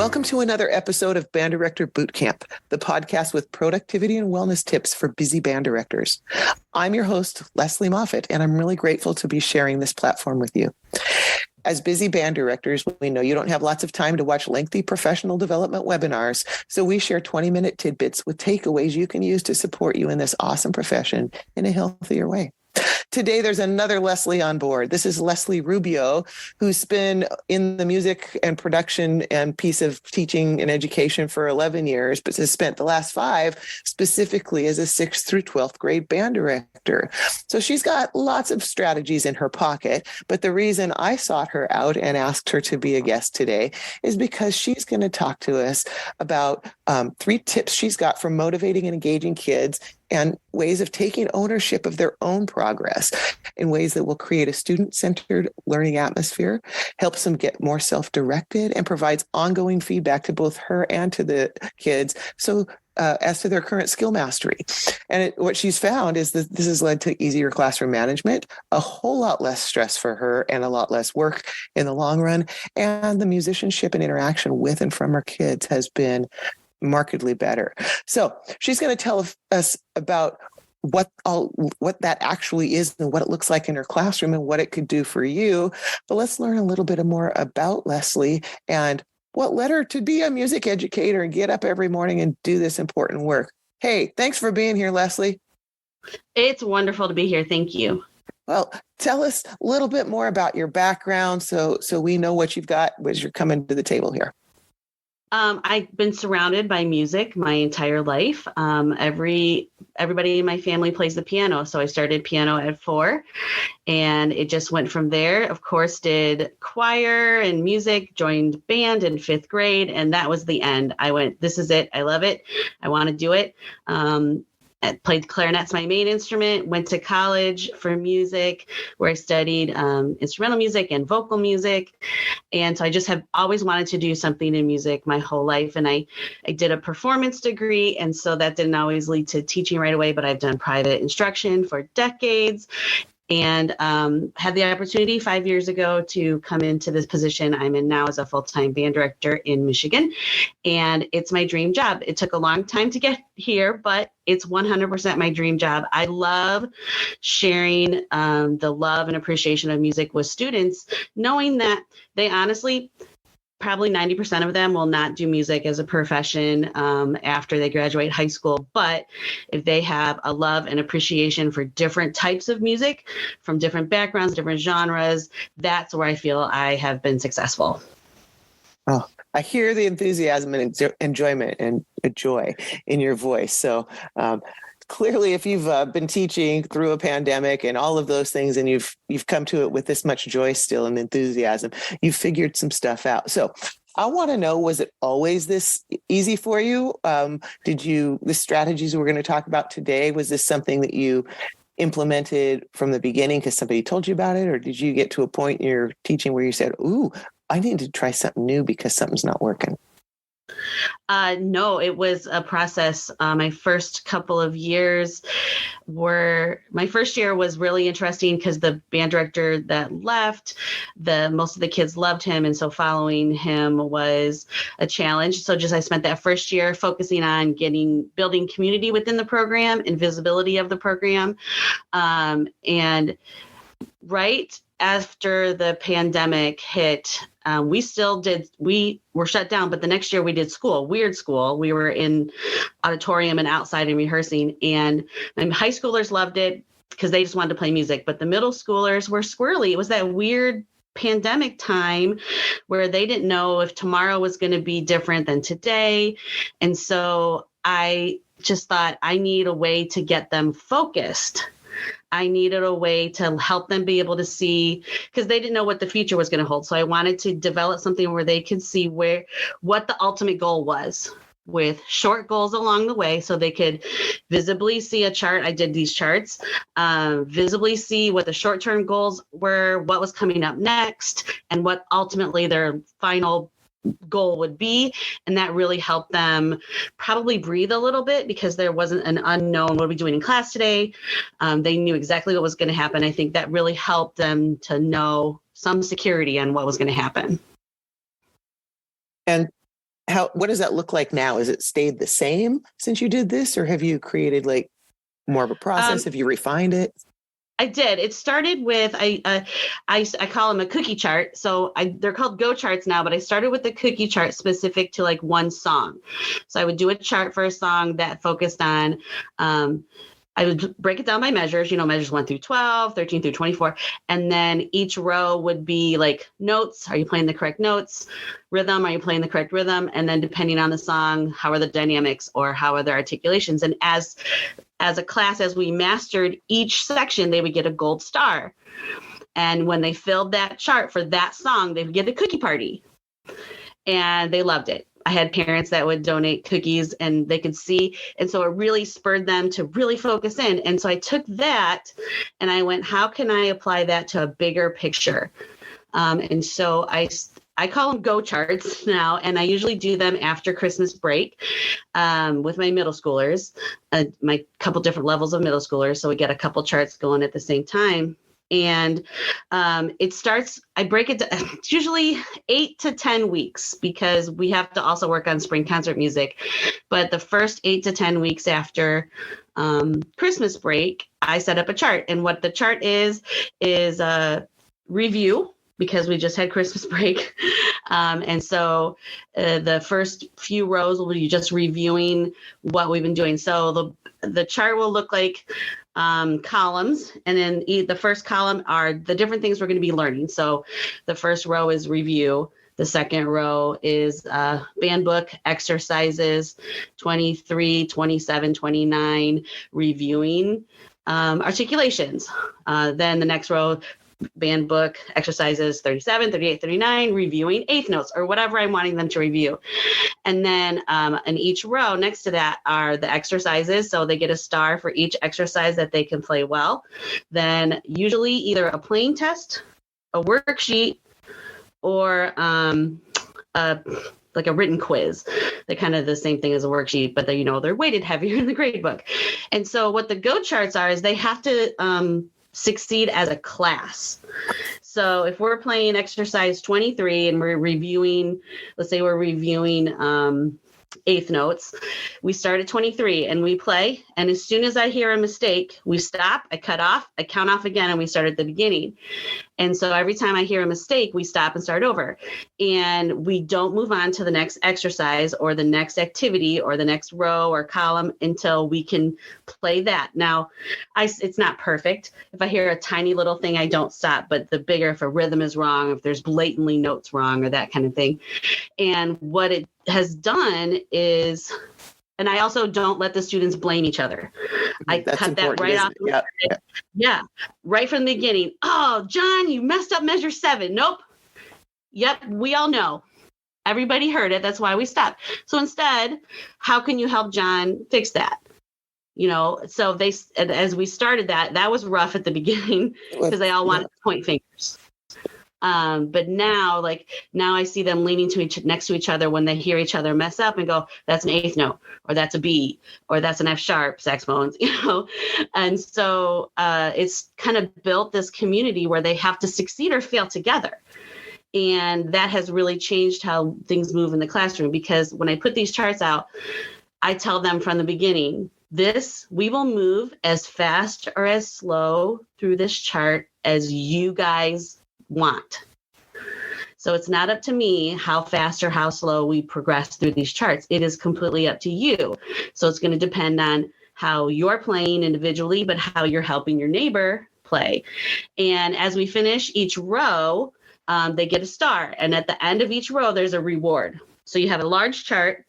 Welcome to another episode of Band Director Bootcamp, the podcast with productivity and wellness tips for busy band directors. I'm your host, Lesley Moffat, and I'm really grateful to be sharing this platform with you. As busy band directors, we know you don't have lots of time to watch lengthy professional development webinars, so we share 20-minute tidbits with takeaways you can use to support you in this awesome profession in a healthier way. Today, there's another Lesley on board. This is Leslie Rubio, who's been in the music and production and piece of teaching and education for 11 years, but has spent the last 5 specifically as a 6th through 12th grade band director. So she's got lots of strategies in her pocket, but the reason I sought her out and asked her to be a guest today is because she's going to talk to us about 3 tips she's got for motivating and engaging kids and ways of taking ownership of their own progress in ways that will create a student-centered learning atmosphere, helps them get more self-directed, and provides ongoing feedback to both her and to the kids. So as to their current skill mastery. And what she's found is that this has led to easier classroom management, a whole lot less stress for her and a lot less work in the long run. And the musicianship and interaction with and from her kids has been markedly better. So she's going to tell us about what that actually is and what it looks like in her classroom and what it could do for you. But let's learn a little bit more about Lesley and what led her to be a music educator and get up every morning and do this important work. Hey, thanks for being here, Lesley. It's wonderful to be here. Thank you. Well, tell us a little bit more about your background so we know what you've got as you're coming to the table here. I've been surrounded by music my entire life. Everybody in my family plays the piano. So I started piano at 4 and it just went from there. Of course, did choir and music, joined band in 5th grade. And that was the end. I went, this is it. I love it. I want to do it. I played clarinet's my main instrument, went to college for music where I studied instrumental music and vocal music. And so I just have always wanted to do something in music my whole life. And I did a performance degree. And so that didn't always lead to teaching right away, but I've done private instruction for decades. And had the opportunity 5 years ago to come into this position I'm in now as a full-time band director in Michigan. And it's my dream job. It took a long time to get here, but it's 100% my dream job. I love sharing the love and appreciation of music with students, knowing that they honestly, probably 90% of them will not do music as a profession after they graduate high school. But if they have a love and appreciation for different types of music from different backgrounds, different genres, that's where I feel I have been successful. Oh, I hear the enthusiasm and enjoyment and joy in your voice. So clearly, if you've been teaching through a pandemic and all of those things, and you've come to it with this much joy still and enthusiasm, you've figured some stuff out. So I want to know, was it always this easy for you? The strategies we're going to talk about today, was this something that you implemented from the beginning because somebody told you about it? Or did you get to a point in your teaching where you said, ooh, I need to try something new because something's not working? No, it was a process. My first couple of years my first year was really interesting because the band director that left, most of the kids loved him. And so following him was a challenge. So I spent that first year focusing on building community within the program and visibility of the program. And right after the pandemic hit, we were shut down, but the next year we did weird school. We were in auditorium and outside and rehearsing, and my high schoolers loved it because they just wanted to play music, but the middle schoolers were squirrely. It was that weird pandemic time where they didn't know if tomorrow was going to be different than today. And so I just thought I need a way to get them focused. I needed a way to help them be able to see, because they didn't know what the future was going to hold. So I wanted to develop something where they could see what the ultimate goal was, with short goals along the way, so they could visibly see a chart. I did these charts, visibly see what the short-term goals were, what was coming up next, and what ultimately their final goal would be. And that really helped them probably breathe a little bit, because there wasn't an unknown, what are we doing in class today? They knew exactly what was going to happen. I think that really helped them to know some security on what was going to happen. And what does that look like now? Is it stayed the same since you did this, or have you created like more of a process? Have you refined it? I did. It started with I call them a cookie chart. So they're called Go charts now, but I started with the cookie chart specific to like one song. So I would do a chart for a song that focused on. I would break it down by measures, measures 1 through 12, 13 through 24. And then each row would be like notes. Are you playing the correct notes? Rhythm. Are you playing the correct rhythm? And then depending on the song, how are the dynamics or how are the articulations? And as a class, as we mastered each section, they would get a gold star. And when they filled that chart for that song, they would get a cookie party. And they loved it. I had parents that would donate cookies and they could see. And so it really spurred them to really focus in. And so I took that and I went, how can I apply that to a bigger picture? And so I call them Go charts now, and I usually do them after Christmas break with my middle schoolers, my couple different levels of middle schoolers. So we get a couple charts going at the same time. And it starts, I break it, it's usually 8 to 10 weeks because we have to also work on spring concert music. But the first 8 to 10 weeks after Christmas break, I set up a chart. And what the chart is a review, because we just had Christmas break. And so the first few rows will be just reviewing what we've been doing. So the chart will look like columns. And then the first column are the different things we're going to be learning. So the first row is review. The second row is band book exercises, 23, 27, 29, reviewing articulations. Then the next row, band book exercises 37, 38, 39, reviewing eighth notes or whatever I'm wanting them to review. And then in each row next to that are the exercises. So they get a star for each exercise that they can play well. Then usually either a playing test, a worksheet, or like a written quiz. They're kind of the same thing as a worksheet, but they're weighted heavier in the grade book. And so what the Go charts are is they have to succeed as a class. So if we're playing exercise 23 and we're reviewing, let's say we're reviewing eighth notes, we start at 23 and we play. And as soon as I hear a mistake, we stop, I cut off, I count off again, and we start at the beginning. And so every time I hear a mistake, we stop and start over. And we don't move on to the next exercise or the next activity or the next row or column until we can play that. Now, it's not perfect. If I hear a tiny little thing, I don't stop. But the bigger, if a rhythm is wrong, if there's blatantly notes wrong or that kind of thing. And what it has done is, and I also don't let the students blame each other. I cut that right off. Yeah, right from the beginning. Oh, John, you messed up measure 7. Nope. Yep, we all know. Everybody heard it. That's why we stopped. So instead, how can you help John fix that? So as we started that was rough at the beginning because they all wanted to point fingers. But now I see them leaning next to each other when they hear each other mess up and go, that's an eighth note, or that's a B, or that's an F sharp, saxophones, And so it's kind of built this community where they have to succeed or fail together. And that has really changed how things move in the classroom, because when I put these charts out, I tell them from the beginning, we will move as fast or as slow through this chart as you guys want. So it's not up to me how fast or how slow we progress through these charts. It is completely up to you. So it's going to depend on how you're playing individually, but how you're helping your neighbor play. And as we finish each row, they get a star. And at the end of each row, there's a reward. So you have a large chart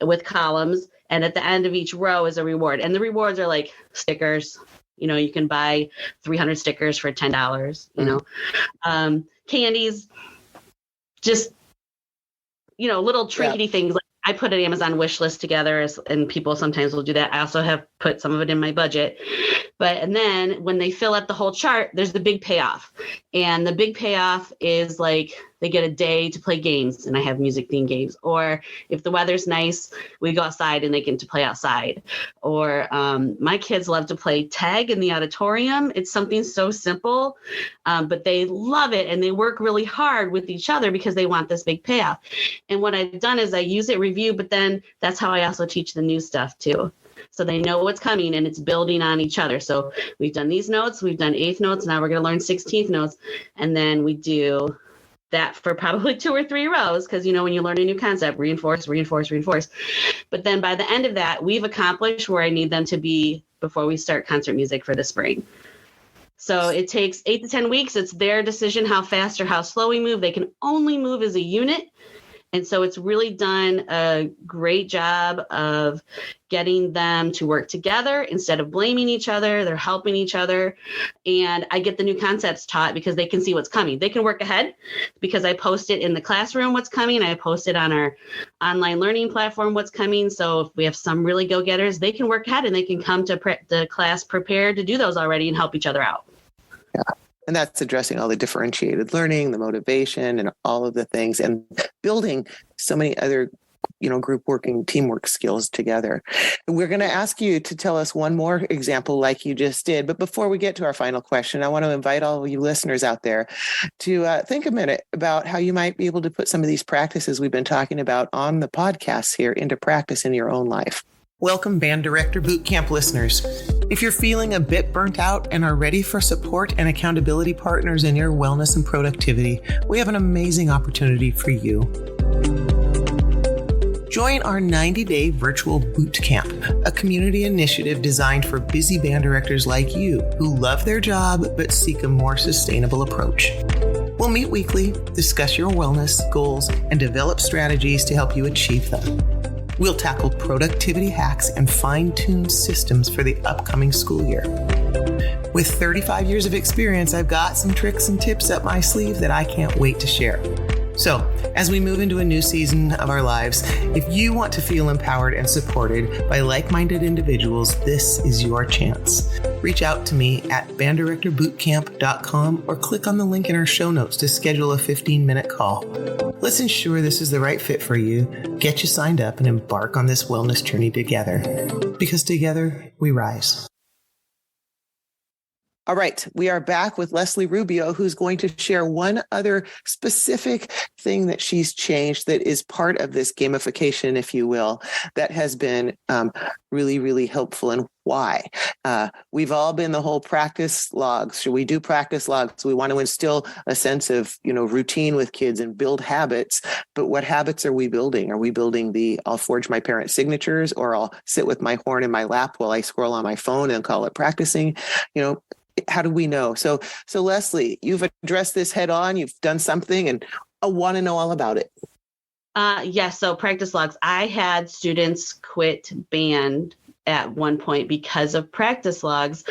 with columns, and at the end of each row is a reward. And the rewards are like stickers. You can buy 300 stickers for $10, candies, just, little trinkety things. Like I put an Amazon wish list together, and people sometimes will do that. I also have put some of it in my budget. And then when they fill out the whole chart, there's the big payoff. And the big payoff is like they get a day to play games, and I have music themed games. Or if the weather's nice, we go outside and they get to play outside. Or my kids love to play tag in the auditorium. It's something so simple, but they love it, and they work really hard with each other because they want this big payoff. And what I've done is I use it, review, but then that's how I also teach the new stuff too. So they know what's coming, and it's building on each other. So we've done these notes, we've done 8th notes, now we're going to learn 16th notes. And then we do that for probably 2 or 3 rows, because, when you learn a new concept, reinforce, reinforce, reinforce. But then by the end of that, we've accomplished where I need them to be before we start concert music for the spring. So it takes 8 to 10 weeks. It's their decision how fast or how slow we move. They can only move as a unit. And so it's really done a great job of getting them to work together instead of blaming each other. They're helping each other. And I get the new concepts taught because they can see what's coming. They can work ahead because I post it in the classroom what's coming. I post it on our online learning platform what's coming. So if we have some really go-getters, they can work ahead and they can come to the class prepared to do those already and help each other out. Yeah. And that's addressing all the differentiated learning, the motivation, and all of the things, and building so many other, group working, teamwork skills together. And we're going to ask you to tell us one more example like you just did. But before we get to our final question, I want to invite all of you listeners out there to think a minute about how you might be able to put some of these practices we've been talking about on the podcasts here into practice in your own life. Welcome, Band Director Bootcamp listeners. If you're feeling a bit burnt out and are ready for support and accountability partners in your wellness and productivity, we have an amazing opportunity for you. Join our 90-day virtual bootcamp, a community initiative designed for busy band directors like you who love their job but seek a more sustainable approach. We'll meet weekly, discuss your wellness goals, and develop strategies to help you achieve them. We'll tackle productivity hacks and fine-tune systems for the upcoming school year. With 35 years of experience, I've got some tricks and tips up my sleeve that I can't wait to share. So, as we move into a new season of our lives, if you want to feel empowered and supported by like-minded individuals, this is your chance. Reach out to me at banddirectorbootcamp.com or click on the link in our show notes to schedule a 15-minute call. Let's ensure this is the right fit for you, get you signed up, and embark on this wellness journey together. Because together, we rise. All right, we are back with Leslie Rubio, who's going to share one other specific thing that she's changed that is part of this gamification, if you will, that has been really, really helpful, and why. We've all been the whole practice logs. Should we do practice logs? We want to instill a sense of, routine with kids and build habits. But what habits are we building? Are we building I'll forge my parents' signatures, or I'll sit with my horn in my lap while I scroll on my phone and call it practicing? How do we know? So Leslie, you've addressed this head on. You've done something, and I want to know all about it. Yes. So practice logs. I had students quit band at one point because of practice logs.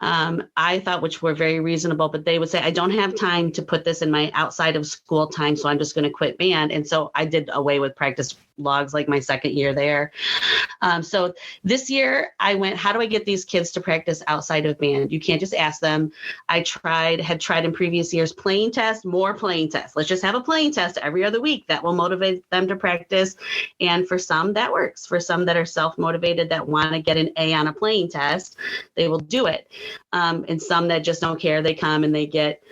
I thought, which were very reasonable, but they would say, I don't have time to put this in my outside of school time, so I'm just going to quit band. And so I did away with practice logs like my second year there. So this year I went, how do I get these kids to practice outside of band? You can't just ask them. had tried in previous years, playing test, more playing tests. Let's just have a playing test every other week. That will motivate them to practice. And for some that works. For some that are self-motivated that want to get an A on a playing test, they will do it. And some that just don't care, they come and they get,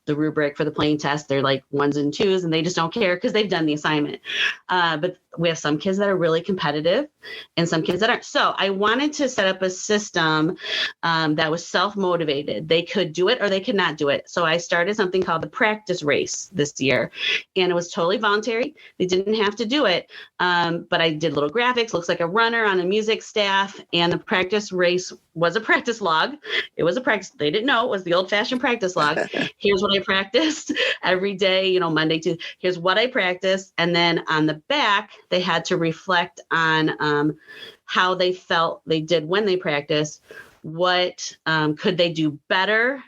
the rubric for the playing test. They're like 1s and 2s and they just don't care because they've done the assignment. But we have some kids that are really competitive and some kids that aren't. So I wanted to set up a system that was self-motivated. They could do it or they could not do it. So I started something called the PracticeRace this year, and it was totally voluntary. They didn't have to do it. But I did little graphics, looks like a runner on a music staff, and the PracticeRace was a practice log. It was a practice. They didn't know it was the old-fashioned practice log. Here's what I practiced every day, Monday to here's what I practiced. And then on the back, they had to reflect on how they felt they did when they practiced, what could they do better,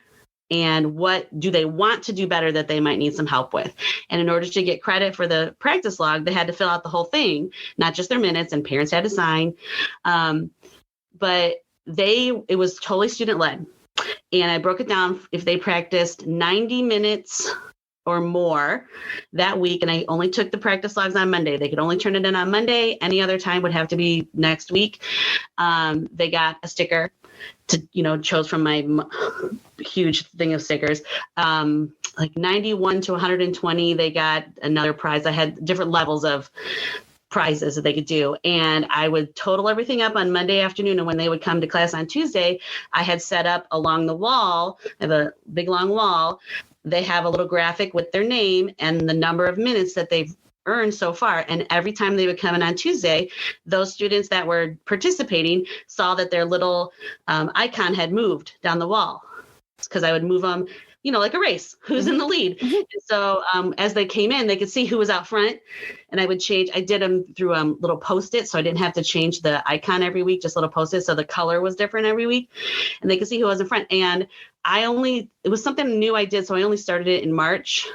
and what do they want to do better that they might need some help with. And in order to get credit for the practice log, they had to fill out the whole thing, not just their minutes, and parents had to sign. but it was totally student led. And I broke it down if they practiced 90 minutes or more that week. And I only took the practice logs on Monday. They could only turn it in on Monday. Any other time would have to be next week. They got a sticker to, chose from my huge thing of stickers. Like 91 to 120, they got another prize. I had different levels of prizes that they could do. And I would total everything up on Monday afternoon. And when they would come to class on Tuesday, I had set up along the wall, I have a big long wall. They have a little graphic with their name and the number of minutes that they've earned so far. And every time they would come in on Tuesday, those students that were participating saw that their little icon had moved down the wall, because I would move them, like a race, who's in the lead. Mm-hmm. So as they came in, they could see who was out front, and I would change. I did them through little Post-its, so I didn't have to change the icon every week, just little Post-its. So the color was different every week, and they could see who was in front. And it was something new I did. So I only started it in March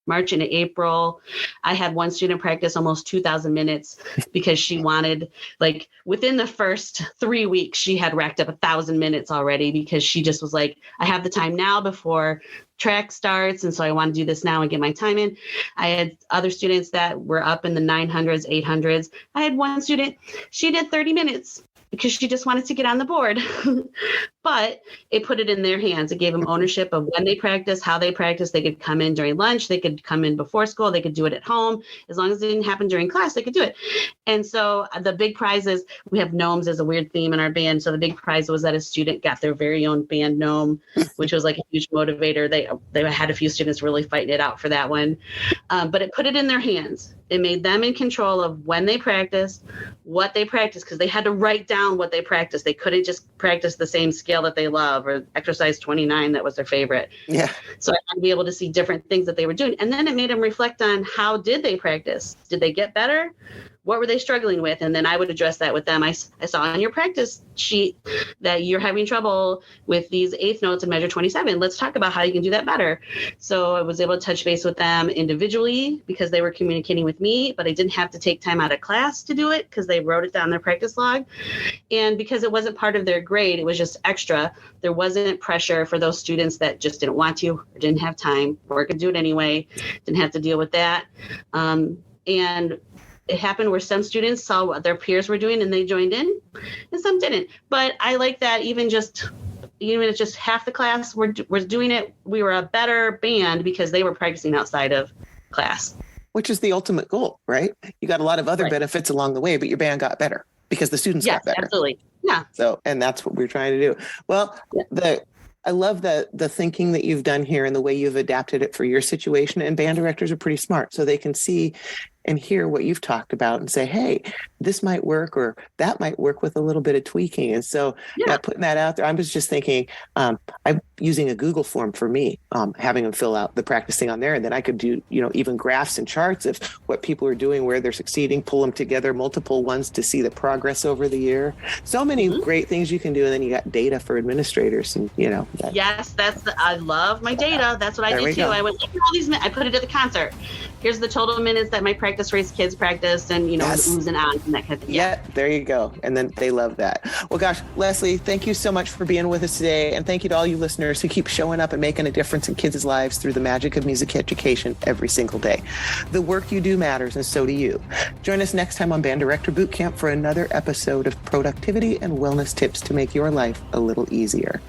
and April. I had one student practice almost 2,000 minutes because she wanted, within the first 3 weeks, she had racked up 1,000 minutes already, because she just was like, I have the time now before track starts. And so I want to do this now and get my time in. I had other students that were up in the 900s, 800s. I had one student, she did 30 minutes because she just wanted to get on the board. But it put it in their hands. It gave them ownership of when they practice, how they practice. They could come in during lunch. They could come in before school. They could do it at home. As long as it didn't happen during class, they could do it. And so the big prizes, we have gnomes as a weird theme in our band. So the big prize was that a student got their very own band gnome, which was like a huge motivator. They had a few students really fighting it out for that one. But it put it in their hands. It made them in control of when they practiced, what they practiced, because they had to write down what they practiced. They couldn't just practice the same scale that they love, or exercise 29 that was their favorite. Yeah. So I had to be able to see different things that they were doing. And then it made them reflect on, how did they practice? Did they get better? What were they struggling with? And then I would address that with them. I saw on your practice sheet that you're having trouble with these eighth notes in measure 27. Let's talk about how you can do that better. So I was able to touch base with them individually because they were communicating with me, but I didn't have to take time out of class to do it because they wrote it down in their practice log. And because it wasn't part of their grade, it was just extra. There wasn't pressure for those students that just didn't want to or didn't have time or could do it anyway, didn't have to deal with that. And it happened where some students saw what their peers were doing and they joined in, and some didn't. But I like that even if just half the class were doing it, we were a better band because they were practicing outside of class. Which is the ultimate goal, right? You got a lot of other benefits along the way, but your band got better because the students got better. Absolutely. Yeah. So, and that's what we're trying to do. Well, I love the thinking that you've done here and the way you've adapted it for your situation. And band directors are pretty smart, so they can see and hear what you've talked about and say, hey, this might work or that might work with a little bit of tweaking. And so putting that out there, I was just thinking, I'm using a Google form for me, having them fill out the practicing on there. And then I could do, even graphs and charts of what people are doing, where they're succeeding, pull them together, multiple ones to see the progress over the year. So many great things you can do. And then you got data for administrators and, Yes, I love my data. That's what I did too. I went, look at all these minutes. I put it at the concert. Here's the total minutes that my PracticeRace kids practiced and, oohs and ahs and that kind of thing. Yeah, there you go. And then they love that. Well, gosh, Leslie, thank you so much for being with us today. And thank you to all you listeners who keep showing up and making a difference in kids' lives through the magic of music education every single day. The work you do matters, and so do you. Join us next time on Band Director Bootcamp for another episode of productivity and wellness tips to make your life a little easier.